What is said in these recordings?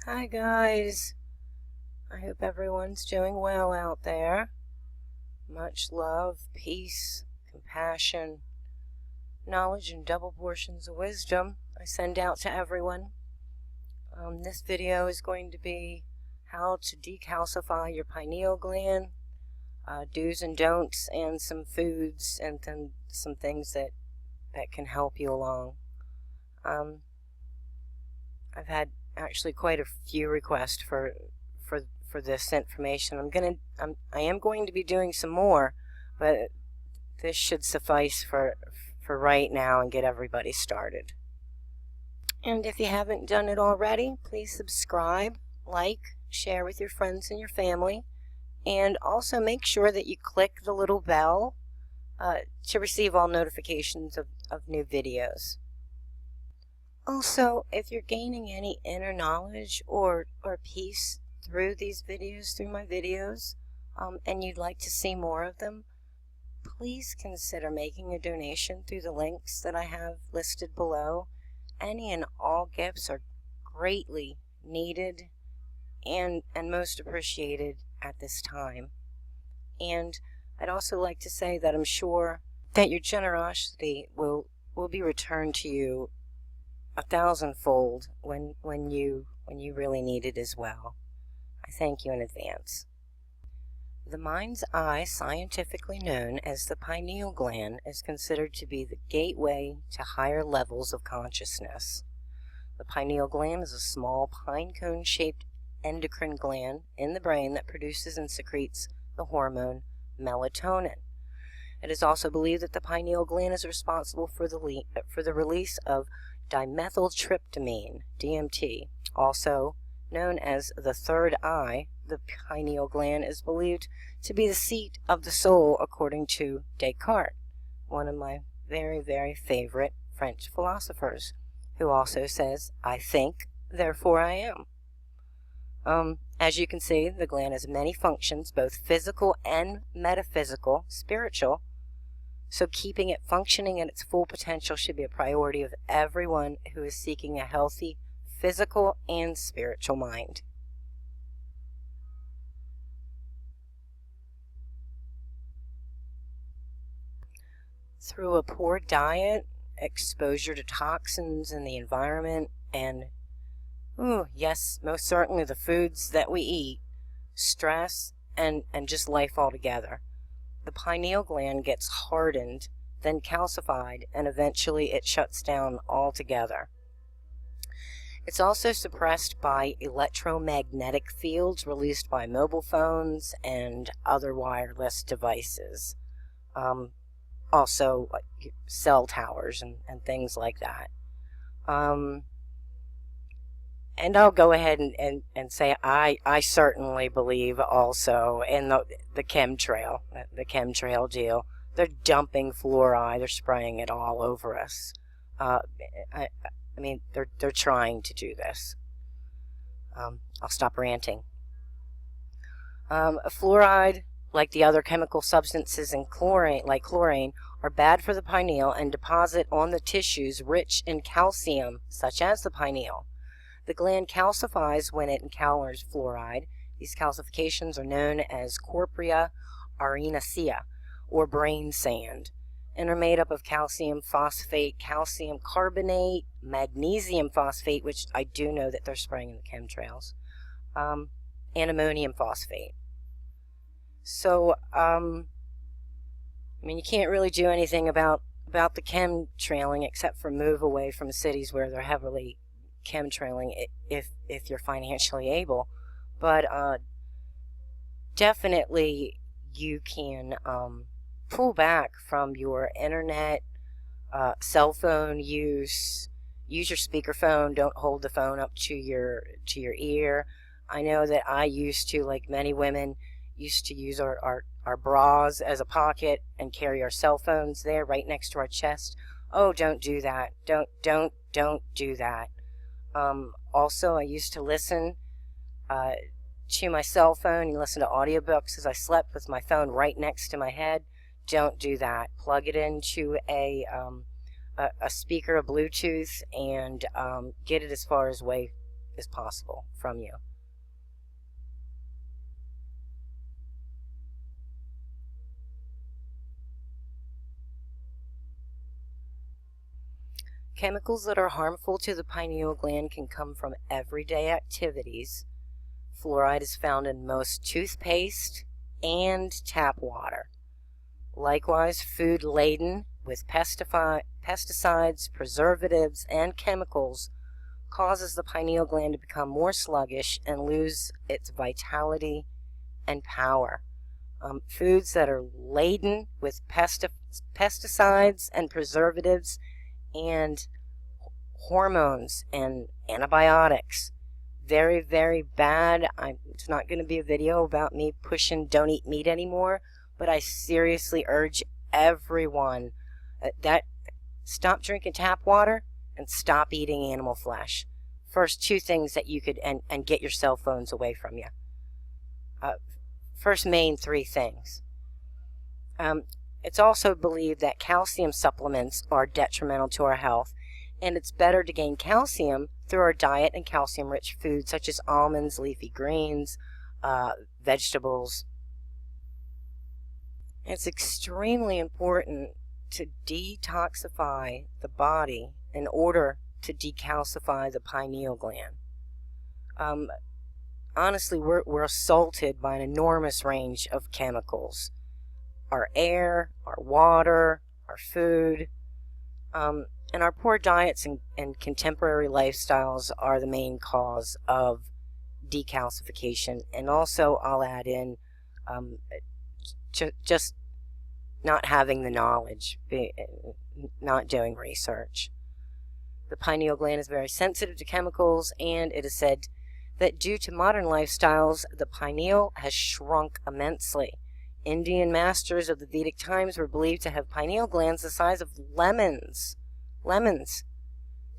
Hi guys, I hope everyone's doing well out there. Much love, peace, compassion, knowledge, and double portions of wisdom I send out to everyone. This video is going to be how to decalcify your pineal gland, do's and don'ts, and some foods, and then some things that can help you along. I've had actually quite a few requests for this information. I am going to be doing some more, but this should suffice for right now and get everybody started. And if you haven't done it already, please subscribe, like, share with your friends and your family, and also make sure that you click the little bell to receive all notifications of new videos. Also, if you're gaining any inner knowledge or peace through these videos, through my videos, and you'd like to see more of them, please consider making a donation through the links that I have listed below. Any and all gifts are greatly needed and most appreciated at this time. And I'd also like to say that I'm sure that your generosity will be returned to you 1,000-fold when you really need it as well. I thank you in advance. The mind's eye, scientifically known as the pineal gland, is considered to be the gateway to higher levels of consciousness. The pineal gland is a small pine cone-shaped endocrine gland in the brain that produces and secretes the hormone melatonin. It is also believed that the pineal gland is responsible for the release of dimethyltryptamine, DMT, also known as the third eye. The pineal gland is believed to be the seat of the soul, according to Descartes, one of my very, very favorite French philosophers, who also says, "I think, therefore I am." As you can see, the gland has many functions, both physical and metaphysical, spiritual. So keeping it functioning at its full potential should be a priority of everyone who is seeking a healthy physical and spiritual mind. Through a poor diet, exposure to toxins in the environment, and yes, most certainly the foods that we eat, stress, and just life altogether, the pineal gland gets hardened, then calcified, and eventually it shuts down altogether. It's also suppressed by electromagnetic fields released by mobile phones and other wireless devices. Also like cell towers and things like that. And I'll go ahead and say I certainly believe also in the chemtrail deal. They're dumping fluoride, they're spraying it all over us. I mean, they're trying to do this. I'll stop ranting. Fluoride, like the other chemical substances in chlorine, are bad for the pineal and deposit on the tissues rich in calcium, such as the pineal. The gland calcifies when it encounters fluoride. These calcifications are known as corpora arenacea, or brain sand, and are made up of calcium phosphate, calcium carbonate, magnesium phosphate, which I do know that they're spraying in the chemtrails, and ammonium phosphate. So, I mean, you can't really do anything about the chemtrailing except for move away from cities where they're heavily chemtrailing if you're financially able. But definitely you can pull back from your internet, cell phone use your speakerphone. Don't hold the phone up to your ear. I know that I used to, like many women, used to use our bras as a pocket and carry our cell phones there right next to our chest. Oh, don't do that. Don't do that. Also, I used to listen to my cell phone and listen to audiobooks as I slept with my phone right next to my head. Don't do that. Plug it into a speaker, a Bluetooth, and get it as far away as possible from you. Chemicals that are harmful to the pineal gland can come from everyday activities. Fluoride is found in most toothpaste and tap water. Likewise, food laden with pesticides, preservatives, and chemicals causes the pineal gland to become more sluggish and lose its vitality and power. Foods that are laden with pesticides and preservatives and hormones and antibiotics. Very, very bad. It's not going to be a video about me pushing don't eat meat anymore, but I seriously urge everyone that stop drinking tap water and stop eating animal flesh. First two things that you could, and get your cell phones away from you. First main three things. It's also believed that calcium supplements are detrimental to our health, and it's better to gain calcium through our diet and calcium-rich foods such as almonds, leafy greens, vegetables. It's extremely important to detoxify the body in order to decalcify the pineal gland. Honestly, we're assaulted by an enormous range of chemicals. Our air, our water, our food, and our poor diets and contemporary lifestyles are the main cause of decalcification. And also, I'll add in just not having the knowledge, not doing research. The pineal gland is very sensitive to chemicals, and it is said that due to modern lifestyles, the pineal has shrunk immensely. Indian masters of the Vedic times were believed to have pineal glands the size of lemons.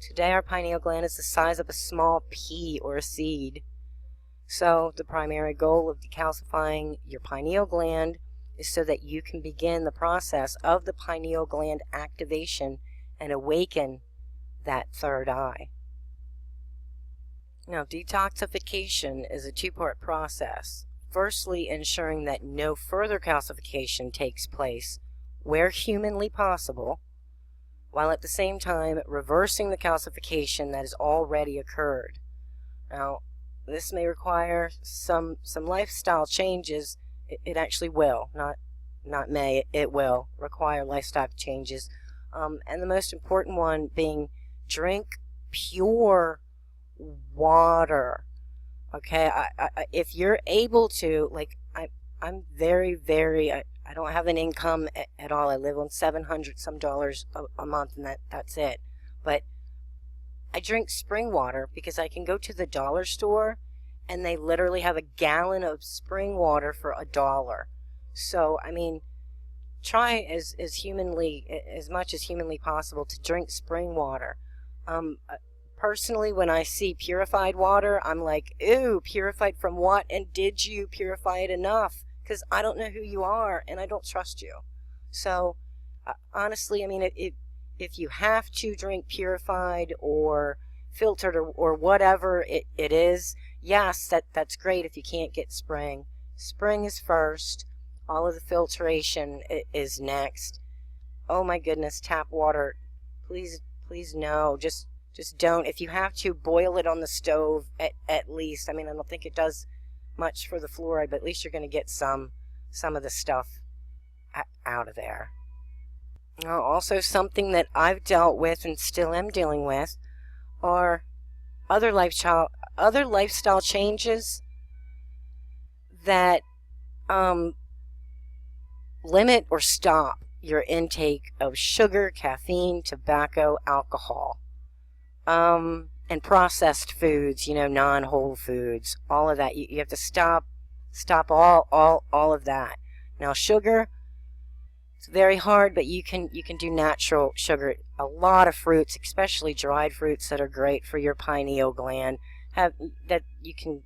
Today our pineal gland is the size of a small pea or a seed. So the primary goal of decalcifying your pineal gland is so that you can begin the process of the pineal gland activation and awaken that third eye. Now, detoxification is a two-part process. Firstly, ensuring that no further calcification takes place where humanly possible, while at the same time reversing the calcification that has already occurred. Now, this may require some lifestyle changes. It actually will, not may, it will require lifestyle changes. And the most important one being drink pure water. Okay, if you're able to, like, I'm very, I don't have an income at all. I live on $700 some a month, and that's it. But I drink spring water because I can go to the dollar store and they literally have a gallon of spring water for $1. So, I mean, try as much as humanly possible to drink spring water. Personally, when I see purified water, I'm like, ew, purified from what? And did you purify it enough? Because I don't know who you are, and I don't trust you. So, honestly, I mean, if you have to drink purified or filtered or whatever it is, yes, that's great if you can't get spring. Spring is first. All of the filtration is next. Oh my goodness, tap water. Please no. Just don't. If you have to, boil it on the stove at least. I mean, I don't think it does much for the fluoride, but at least you're going to get some of the stuff out of there. Now, also something that I've dealt with and still am dealing with are other lifestyle changes that limit or stop your intake of sugar, caffeine, tobacco, alcohol. And processed foods, non-whole foods, all of that. You have to stop all of that. Now, sugar, it's very hard, but you can do natural sugar. A lot of fruits, especially dried fruits that are great for your pineal gland, that you can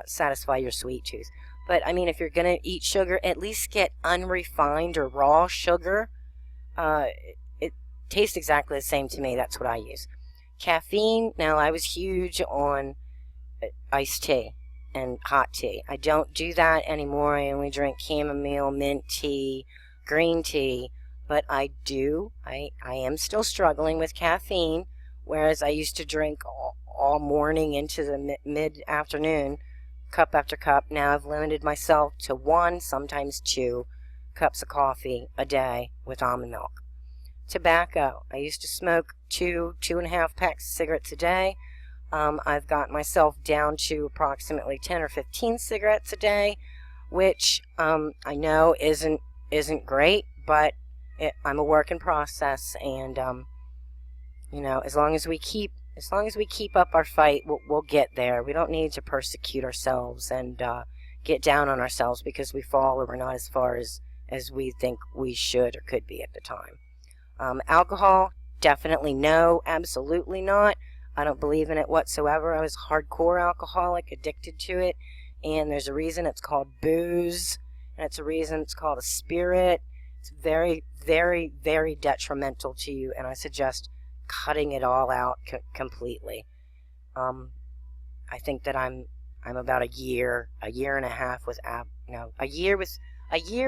satisfy your sweet tooth. But I mean, if you're gonna eat sugar, at least get unrefined or raw sugar. It tastes exactly the same to me. That's what I use. Caffeine, now I was huge on iced tea and hot tea. I don't do that anymore. I only drink chamomile, mint tea, green tea, but I am still struggling with caffeine, whereas I used to drink all morning into the mid-afternoon, cup after cup. Now I've limited myself to 1, sometimes 2 cups of coffee a day with almond milk. Tobacco. I used to smoke 2.5 packs of cigarettes a day. I've got myself down to approximately 10 or 15 cigarettes a day, which I know isn't great, but I'm a work in process, and you know, as long as we keep up our fight, we'll get there. We don't need to persecute ourselves and get down on ourselves because we fall or we're not as far as we think we should or could be at the time. Alcohol, definitely no, absolutely not. I don't believe in it whatsoever. I was a hardcore alcoholic, addicted to it, and there's a reason it's called booze, and it's a reason it's called a spirit. It's very, very, very detrimental to you, and I suggest cutting it all out completely. I think that I'm about a year and a half with a year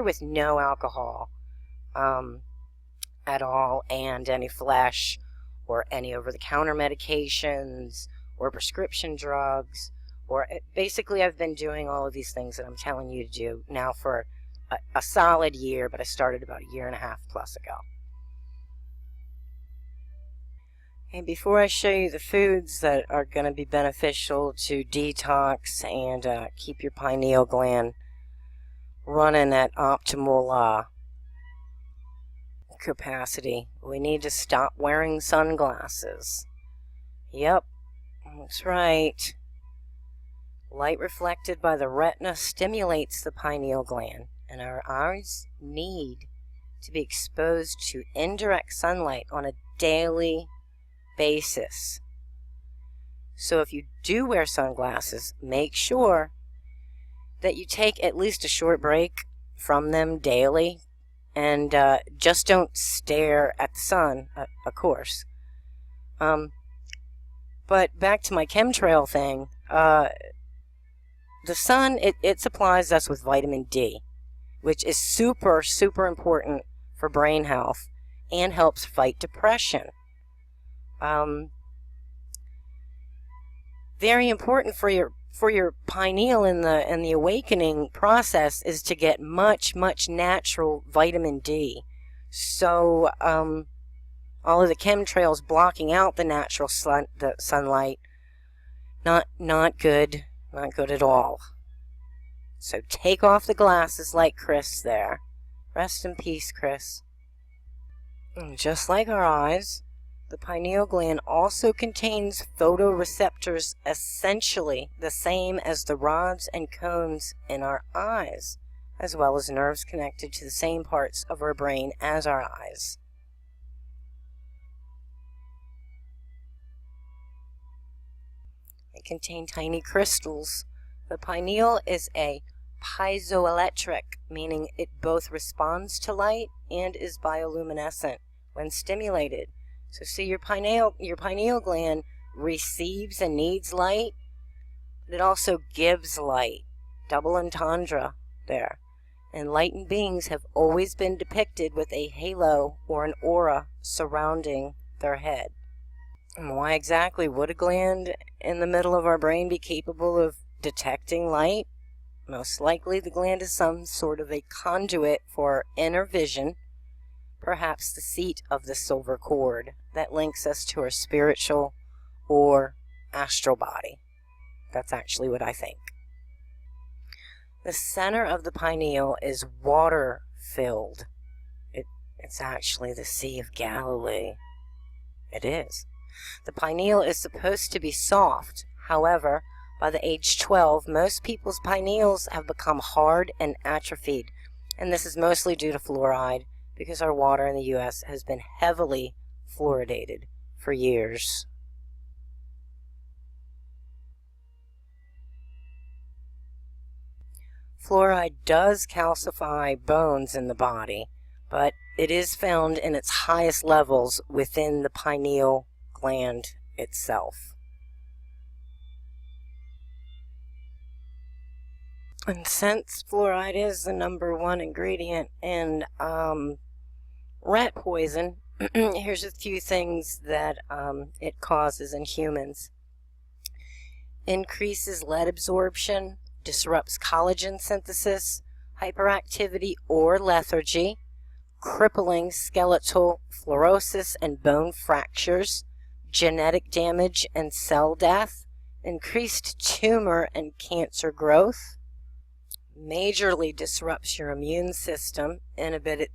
with no alcohol at all, and any flesh or any over-the-counter medications or prescription drugs, or basically I've been doing all of these things that I'm telling you to do now for a solid year, but I started about a year and a half plus ago. And before I show you the foods that are going to be beneficial to detox and keep your pineal gland running at optimal capacity, we need to stop wearing sunglasses. Yep, that's right. Light reflected by the retina stimulates the pineal gland, and our eyes need to be exposed to indirect sunlight on a daily basis. So if you do wear sunglasses, make sure that you take at least a short break from them daily, and just don't stare at the sun, of course. But back to my chemtrail thing, the sun, it supplies us with vitamin D, which is super, super important for brain health and helps fight depression. Very important for your pineal in the awakening process is to get much natural vitamin D. So all of the chemtrails blocking out the natural sunlight, not good at all. So take off the glasses like Chris there. Rest in peace, Chris. And just like our eyes, the pineal gland also contains photoreceptors, essentially the same as the rods and cones in our eyes, as well as nerves connected to the same parts of our brain as our eyes. They contain tiny crystals. The pineal is a piezoelectric, meaning it both responds to light and is bioluminescent when stimulated. So see, your pineal gland receives and needs light, but it also gives light. Double entendre there. Enlightened beings have always been depicted with a halo or an aura surrounding their head. And why exactly would a gland in the middle of our brain be capable of detecting light? Most likely the gland is some sort of a conduit for inner vision, perhaps the seat of the silver cord that links us to our spiritual or astral body. That's actually what I think. The center of the pineal is water-filled. It's actually the Sea of Galilee. It is. The pineal is supposed to be soft. However, by the age 12, most people's pineals have become hard and atrophied, and this is mostly due to fluoride, because our water in the U.S. has been heavily fluoridated for years. Fluoride does calcify bones in the body, but it is found in its highest levels within the pineal gland itself. And since fluoride is the #1 ingredient in rat poison, here's a few things that it causes in humans. Increases lead absorption, disrupts collagen synthesis, hyperactivity or lethargy, crippling skeletal fluorosis and bone fractures, genetic damage and cell death, increased tumor and cancer growth, majorly disrupts your immune system, inhibits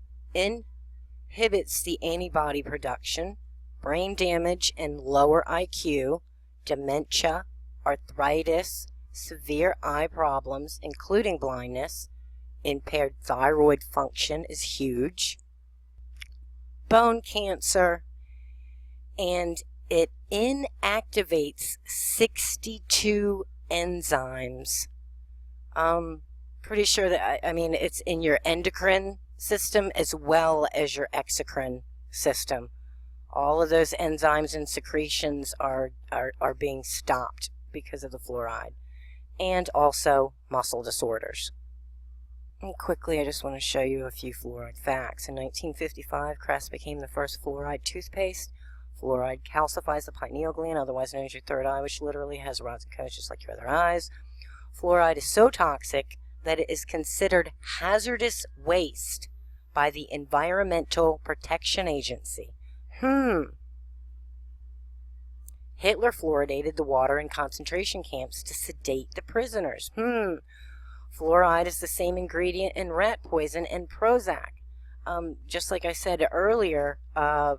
the antibody production, brain damage and lower IQ, dementia, arthritis, severe eye problems, including blindness, impaired thyroid function is huge, bone cancer, and it inactivates 62 enzymes. Pretty sure that, I mean, it's in your endocrine system as well as your exocrine system. All of those enzymes and secretions are being stopped because of the fluoride, and also muscle disorders. And quickly, I just want to show you a few fluoride facts. In 1955, Crest became the first fluoride toothpaste. Fluoride calcifies the pineal gland, otherwise known as your third eye, which literally has rods and cones just like your other eyes. Fluoride is so toxic that it is considered hazardous waste by the Environmental Protection Agency. Hitler fluoridated the water in concentration camps to sedate the prisoners. Fluoride is the same ingredient in rat poison and Prozac. Just like I said earlier, by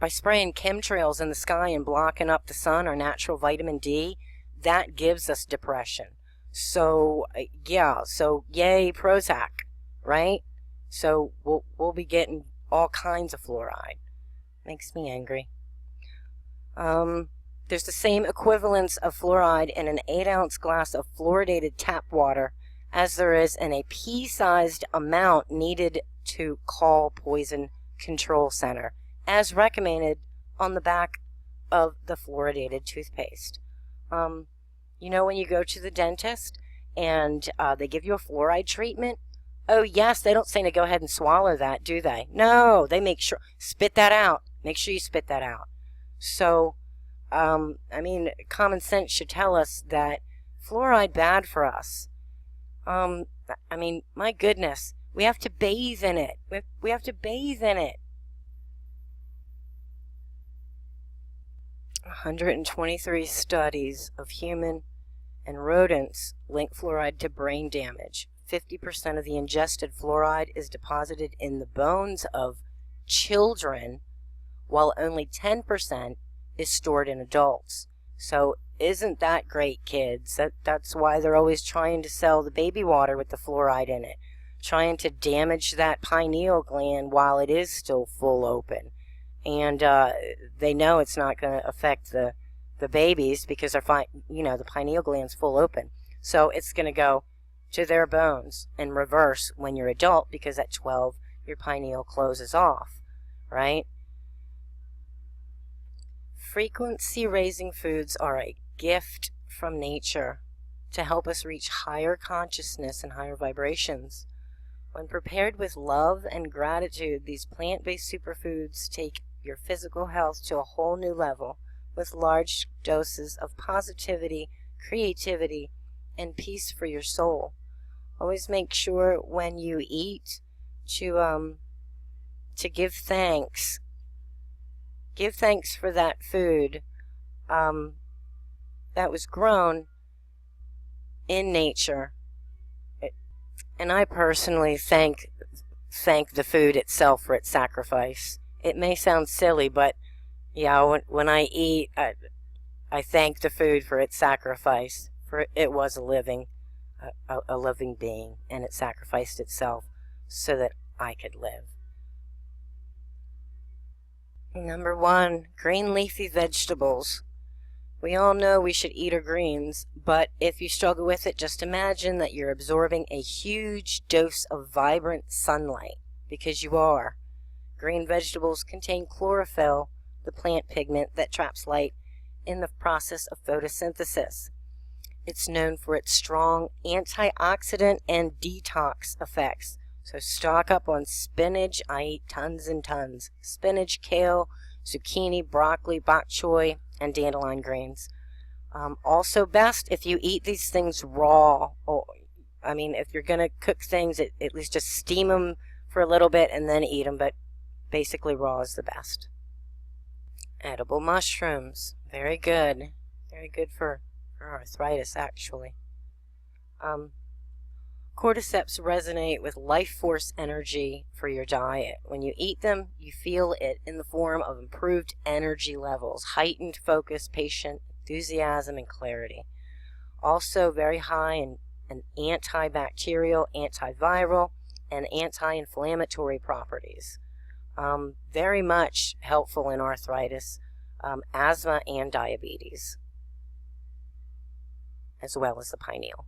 spraying chemtrails in the sky and blocking up the sun or natural vitamin D, that gives us depression. So yeah, so yay Prozac, right? So we'll be getting all kinds of fluoride. Makes me angry. There's the same equivalence of fluoride in an 8-ounce glass of fluoridated tap water as there is in a pea-sized amount needed to call Poison Control Center, as recommended on the back of the fluoridated toothpaste. You know, when you go to the dentist and they give you a fluoride treatment, oh yes, they don't say to go ahead and swallow that, do they? No, they make sure, spit that out. Make sure you spit that out. So, I mean, common sense should tell us that fluoride bad for us. I mean, my goodness, we have to bathe in it. We have to bathe in it. 123 studies of human and rodents link fluoride to brain damage. 50% of the ingested fluoride is deposited in the bones of children, while only 10% is stored in adults. So isn't that great, kids? That's why they're always trying to sell the baby water with the fluoride in it, trying to damage that pineal gland while it is still full open. And they know it's not going to affect the babies because they're the pineal gland's full open. So it's going to go to their bones in reverse when you're adult, because at 12 your pineal closes off, right? Frequency raising foods are a gift from nature to help us reach higher consciousness and higher vibrations. When prepared with love and gratitude, these plant-based superfoods take your physical health to a whole new level with large doses of positivity, creativity, and peace for your soul. Always make sure when you eat to give thanks. Give thanks for that food that was grown in nature. And I personally thank the food itself for its sacrifice. It may sound silly, but yeah, when I eat, I thank the food for its sacrifice. For it was a living being, and it sacrificed itself so that I could live. Number 1, green leafy vegetables. We all know we should eat our greens, but if you struggle with it, just imagine that you're absorbing a huge dose of vibrant sunlight, because you are. Green vegetables contain chlorophyll, the plant pigment that traps light in the process of photosynthesis. It's known for its strong antioxidant and detox effects. So stock up on spinach. I eat tons and tons. Spinach, kale, zucchini, broccoli, bok choy, and dandelion greens. Also best if you eat these things raw. If you're going to cook things, at least just steam them for a little bit and then eat them, but basically raw is the best. Edible mushrooms. Very good. Very good for arthritis, actually. Cordyceps resonate with life force energy for your diet. When you eat them, you feel it in the form of improved energy levels, heightened focus, patient enthusiasm, and clarity. Also very high in antibacterial, antiviral, and anti-inflammatory properties. Very much helpful in arthritis, asthma, and diabetes, as well as the pineal.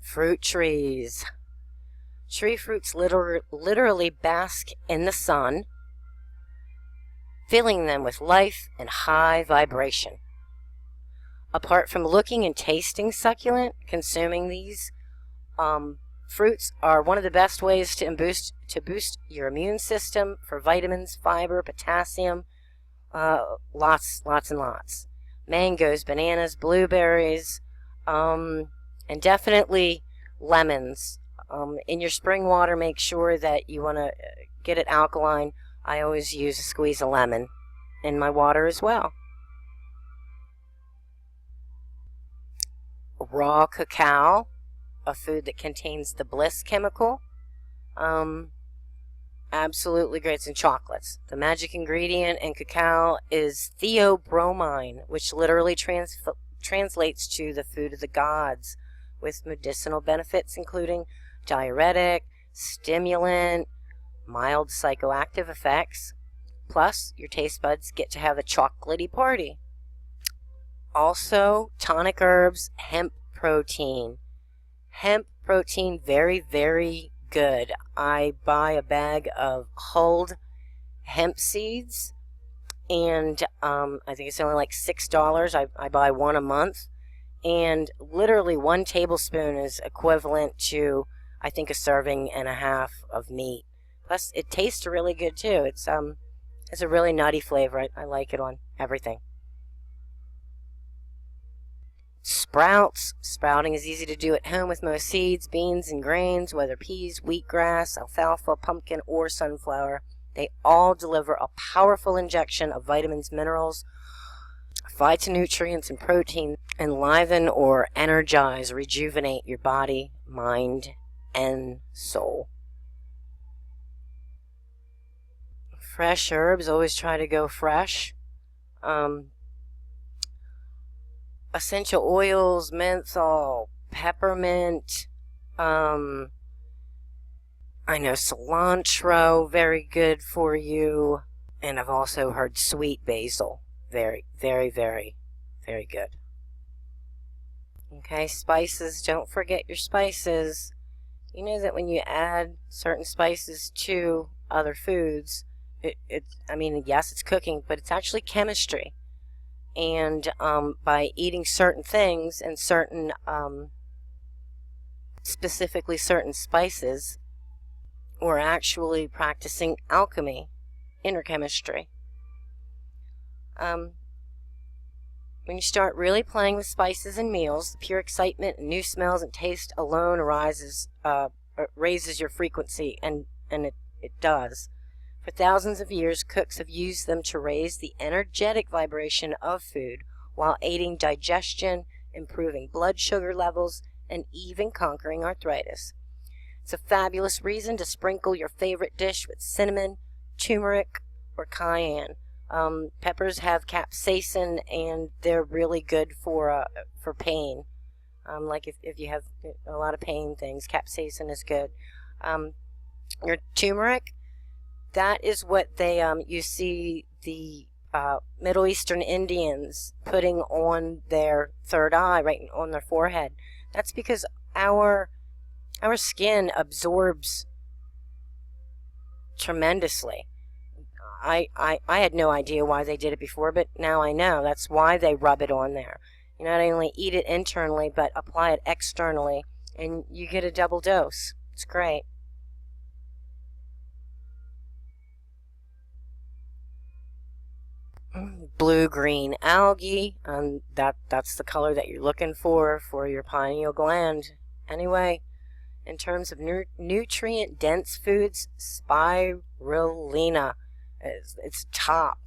Fruit trees. Tree fruits literally bask in the sun, filling them with life and high vibration. Apart from looking and tasting succulent, consuming these fruits are one of the best ways to boost your immune system for vitamins, fiber, potassium, lots and lots. Mangoes, bananas, blueberries, and definitely lemons. In your spring water, make sure that you want to get it alkaline. I always use a squeeze of lemon in my water as well. Raw cacao, a food that contains the bliss chemical. Absolutely great. It's in chocolates. The magic ingredient in cacao is theobromine, which literally translates to the food of the gods, with medicinal benefits including diuretic, stimulant, mild psychoactive effects. Plus, your taste buds get to have a chocolatey party. Also, tonic herbs, hemp protein. Hemp protein, very, very good. I buy a bag of hulled hemp seeds, and I think it's only like $6. I buy one a month, and literally 1 tablespoon is equivalent to, I think, a serving and a half of meat. Plus, it tastes really good too. It's a really nutty flavor. I like it on everything. Sprouts. Sprouting is easy to do at home with most seeds, beans, and grains, whether peas, wheatgrass, alfalfa, pumpkin, or sunflower. They all deliver a powerful injection of vitamins, minerals, phytonutrients, and protein. Enliven or energize, rejuvenate your body, mind, and soul. Fresh herbs. Always try to go fresh. Essential oils, menthol, peppermint, I know cilantro, very good for you. And I've also heard sweet basil, very, very, very, very good. Okay, spices, don't forget your spices. You know that when you add certain spices to other foods, yes, it's cooking, but it's actually chemistry. And by eating certain things and certain, specifically certain spices, we're actually practicing alchemy, inner chemistry. When you start really playing with spices and meals, the pure excitement and new smells and taste alone raises your frequency, and it does. For thousands of years, cooks have used them to raise the energetic vibration of food while aiding digestion, improving blood sugar levels, and even conquering arthritis. It's a fabulous reason to sprinkle your favorite dish with cinnamon, turmeric, or cayenne. Peppers have capsaicin, and they're really good for pain. Like if you have a lot of pain things, capsaicin is good. Your turmeric, that is what they you see the Middle Eastern Indians putting on their third eye, right on their forehead. That's because our skin absorbs tremendously. I had no idea why they did it before, but now I know. That's why they rub it on there. You not only eat it internally, but apply it externally, and you get a double dose. It's great. Blue-green algae, that's the color that you're looking for your pineal gland. Anyway, in terms of nutrient-dense foods, spirulina it's top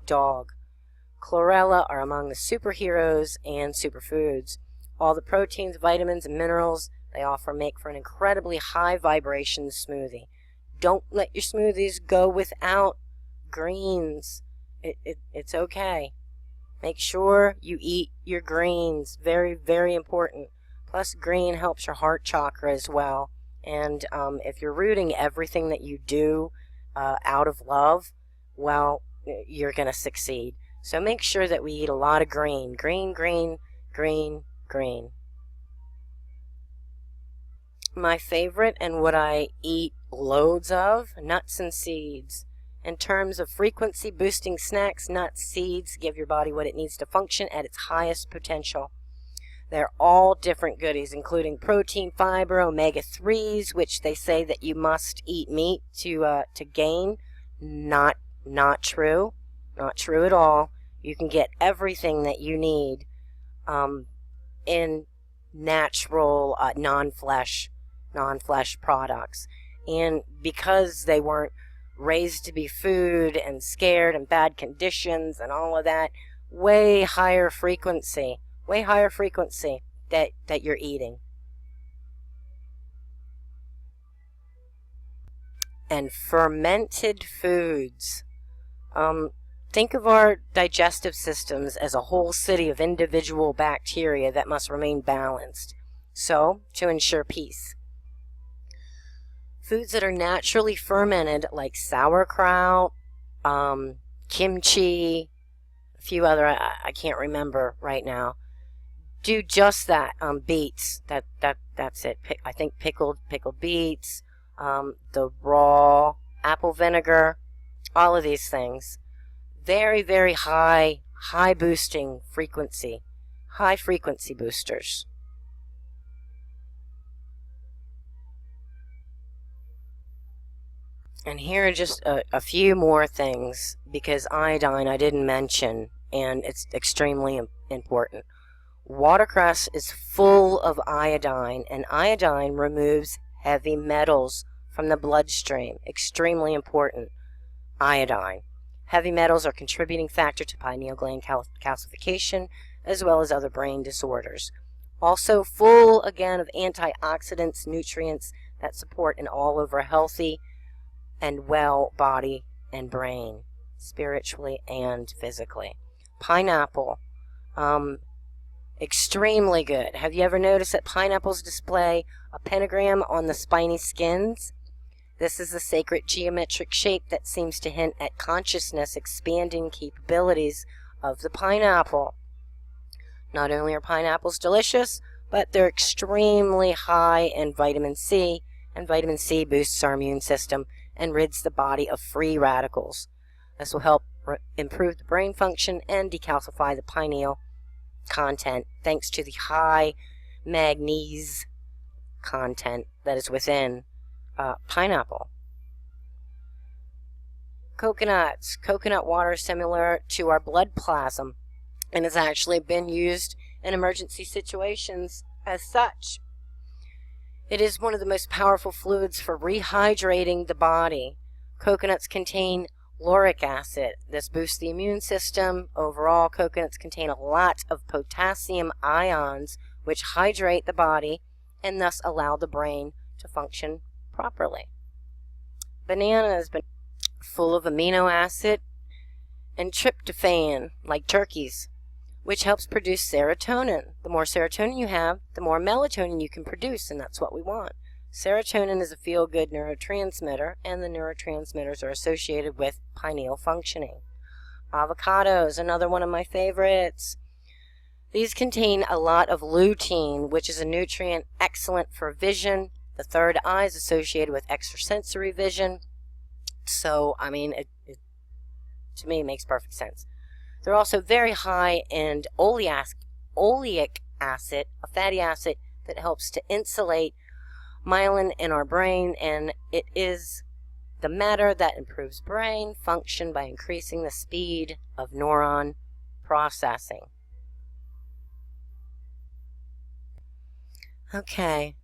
dog. Chlorella are among the superheroes and superfoods. All the proteins, vitamins, and minerals they offer make for an incredibly high vibration smoothie. Don't let your smoothies go without greens. It's okay. Make sure you eat your greens. Very, very important. Plus, green helps your heart chakra as well. And if you're rooting everything that you do out of love, well, you're going to succeed. So make sure that we eat a lot of green. Green, green, green, green. My favorite and what I eat loads of, nuts and seeds. In terms of frequency boosting snacks, nuts, seeds give your body what it needs to function at its highest potential. They're all different goodies, including protein, fiber, omega-3s, which they say that you must eat meat to gain. Not true. Not true at all. You can get everything that you need in natural, non-flesh products. And because they weren't raised to be food and scared and bad conditions and all of that, way higher frequency that you're eating. And fermented foods. Think of our digestive systems as a whole city of individual bacteria that must remain balanced. So, to ensure peace, foods that are naturally fermented, like sauerkraut, kimchi, a few other I can't remember right now, do just that. Beets, that's it. I think pickled beets, the raw apple vinegar, all of these things. Very, very high boosting frequency, high frequency boosters. And here are just a few more things, because iodine I didn't mention, and it's extremely important. Watercress is full of iodine, and iodine removes heavy metals from the bloodstream. Extremely important. Iodine. Heavy metals are a contributing factor to pineal gland calcification, as well as other brain disorders. Also full, again, of antioxidants, nutrients that support an all-over healthy and well body and brain, spiritually and physically. Pineapple, extremely good. Have you ever noticed that pineapples display a pentagram on the spiny skins? This is a sacred geometric shape that seems to hint at consciousness expanding capabilities of the pineapple. Not only are pineapples delicious, but they're extremely high in vitamin C, and vitamin C boosts our immune system and rids the body of free radicals. This will help improve the brain function and decalcify the pineal content thanks to the high manganese content that is within pineapple. Coconuts. Coconut water is similar to our blood plasma and has actually been used in emergency situations as such. It is one of the most powerful fluids for rehydrating the body. Coconuts contain lauric acid. This boosts the immune system. Overall, coconuts contain a lot of potassium ions, which hydrate the body and thus allow the brain to function properly. Banana has been full of amino acid and tryptophan, like turkeys, which helps produce serotonin. The more serotonin you have, the more melatonin you can produce, and that's what we want. Serotonin is a feel-good neurotransmitter, and the neurotransmitters are associated with pineal functioning. Avocados, another one of my favorites. These contain a lot of lutein, which is a nutrient excellent for vision. The third eye is associated with extrasensory vision. So, I mean, to me, it makes perfect sense. They're also very high in oleic acid, a fatty acid that helps to insulate myelin in our brain, and it is the matter that improves brain function by increasing the speed of neuron processing. Okay,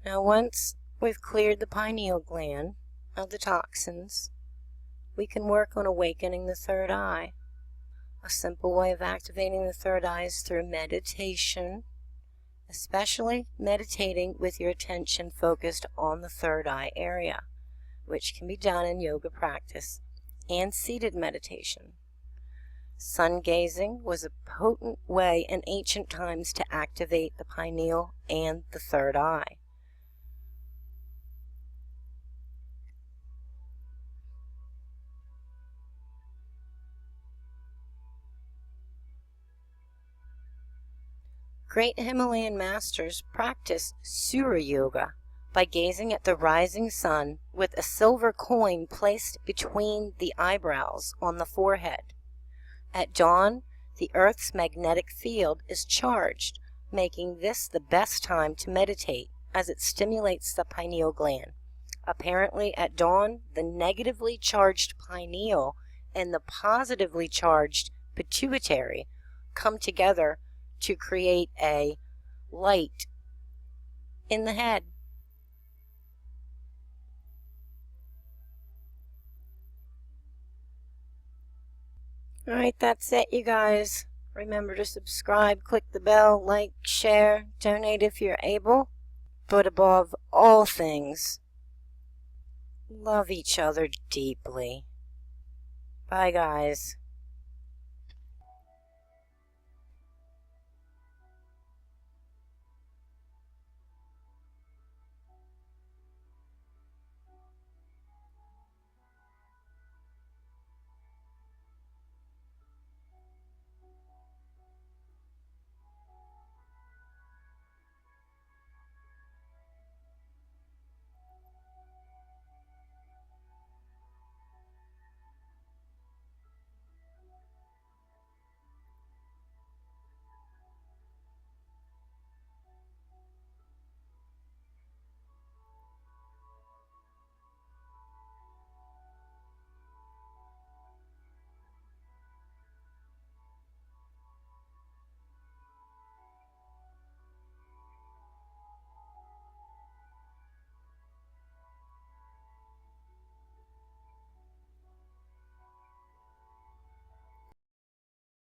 now once we've cleared the pineal gland of the toxins, we can work on awakening the third eye. A simple way of activating the third eye is through meditation, especially meditating with your attention focused on the third eye area, which can be done in yoga practice and seated meditation. Sun gazing was a potent way in ancient times to activate the pineal and the third eye. Great Himalayan masters practice Surya Yoga by gazing at the rising sun with a silver coin placed between the eyebrows on the forehead. At dawn, the Earth's magnetic field is charged, making this the best time to meditate as it stimulates the pineal gland. Apparently, at dawn, the negatively charged pineal and the positively charged pituitary come together to create a light in the head. Alright, that's it, you guys. Remember to subscribe, click the bell, like, share, donate if you're able. But above all things, love each other deeply. Bye, guys.